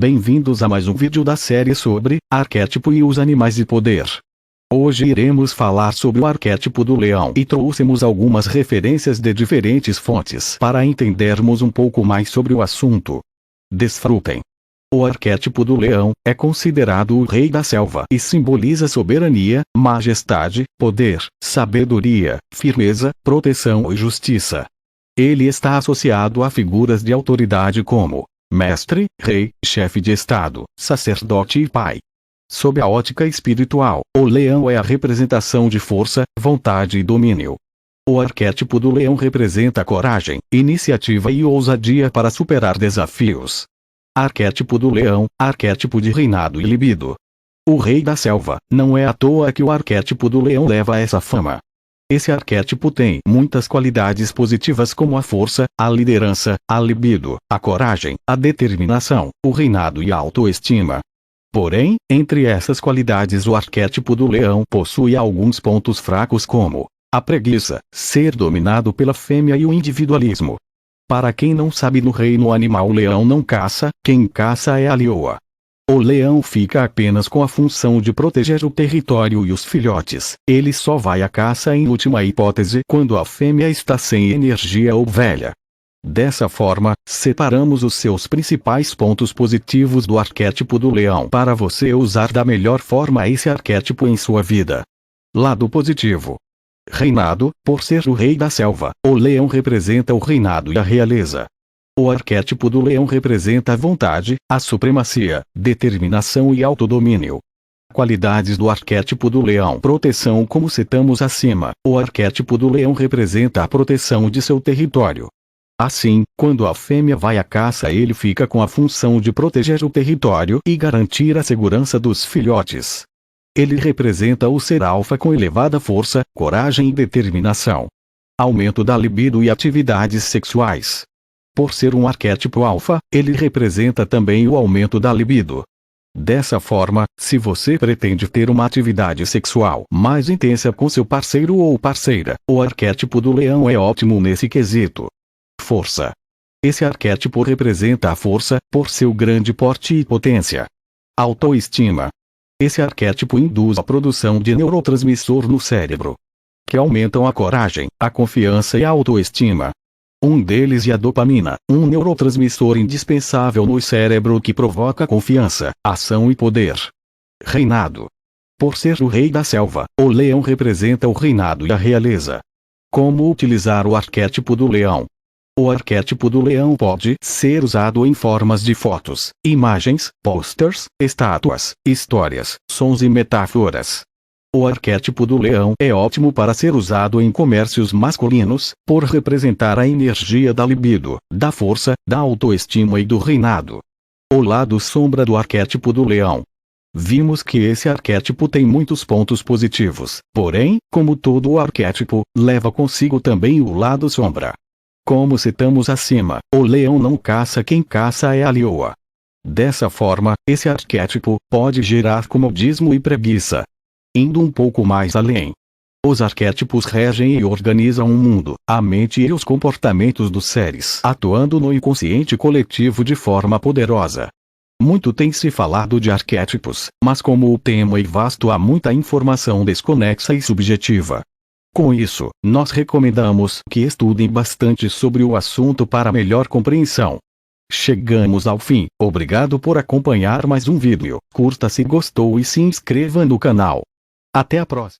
Bem-vindos a mais um vídeo da série sobre arquétipo e os animais de poder. Hoje iremos falar sobre o arquétipo do leão e trouxemos algumas referências de diferentes fontes para entendermos um pouco mais sobre o assunto. Desfrutem! O arquétipo do leão é considerado o rei da selva e simboliza soberania, majestade, poder, sabedoria, firmeza, proteção e justiça. Ele está associado a figuras de autoridade como mestre, rei, chefe de estado, sacerdote e pai. Sob a ótica espiritual, o leão é a representação de força, vontade e domínio. O arquétipo do leão representa coragem, iniciativa e ousadia para superar desafios. Arquétipo do leão, arquétipo de reinado e libido. O rei da selva, não é à toa que o arquétipo do leão leva essa fama. Esse arquétipo tem muitas qualidades positivas como a força, a liderança, a libido, a coragem, a determinação, o reinado e a autoestima. Porém, entre essas qualidades o arquétipo do leão possui alguns pontos fracos como a preguiça, ser dominado pela fêmea e o individualismo. Para quem não sabe, no reino animal o leão não caça, quem caça é a leoa. O leão fica apenas com a função de proteger o território e os filhotes. Ele só vai à caça em última hipótese quando a fêmea está sem energia ou velha. Dessa forma, separamos os seus principais pontos positivos do arquétipo do leão para você usar da melhor forma esse arquétipo em sua vida. Lado positivo. Reinado, por ser o rei da selva, o leão representa o reinado e a realeza. O arquétipo do leão representa a vontade, a supremacia, determinação e autodomínio. Qualidades do arquétipo do leão. Proteção. Como citamos acima, o arquétipo do leão representa a proteção de seu território. Assim, quando a fêmea vai à caça, ele fica com a função de proteger o território e garantir a segurança dos filhotes. Ele representa o ser alfa com elevada força, coragem e determinação. Aumento da libido e atividades sexuais. Por ser um arquétipo alfa, ele representa também o aumento da libido. Dessa forma, se você pretende ter uma atividade sexual mais intensa com seu parceiro ou parceira, o arquétipo do leão é ótimo nesse quesito. Força. Esse arquétipo representa a força, por seu grande porte e potência. Autoestima. Esse arquétipo induz a produção de neurotransmissor no cérebro, que aumentam a coragem, a confiança e a autoestima. Um deles é a dopamina, um neurotransmissor indispensável no cérebro que provoca confiança, ação e poder. Reinado. Por ser o rei da selva, o leão representa o reinado e a realeza. Como utilizar o arquétipo do leão? O arquétipo do leão pode ser usado em formas de fotos, imagens, posters, estátuas, histórias, sons e metáforas. O arquétipo do leão é ótimo para ser usado em comércios masculinos, por representar a energia da libido, da força, da autoestima e do reinado. O lado sombra do arquétipo do leão. Vimos que esse arquétipo tem muitos pontos positivos, porém, como todo o arquétipo, leva consigo também o lado sombra. Como citamos acima, o leão não caça, quem caça é a leoa. Dessa forma, esse arquétipo pode gerar comodismo e preguiça. Indo um pouco mais além, os arquétipos regem e organizam o mundo, a mente e os comportamentos dos seres, atuando no inconsciente coletivo de forma poderosa. Muito tem se falado de arquétipos, mas como o tema é vasto, há muita informação desconexa e subjetiva. Com isso, nós recomendamos que estudem bastante sobre o assunto para melhor compreensão. Chegamos ao fim. Obrigado por acompanhar mais um vídeo. Curta se gostou e se inscreva no canal. Até a próxima.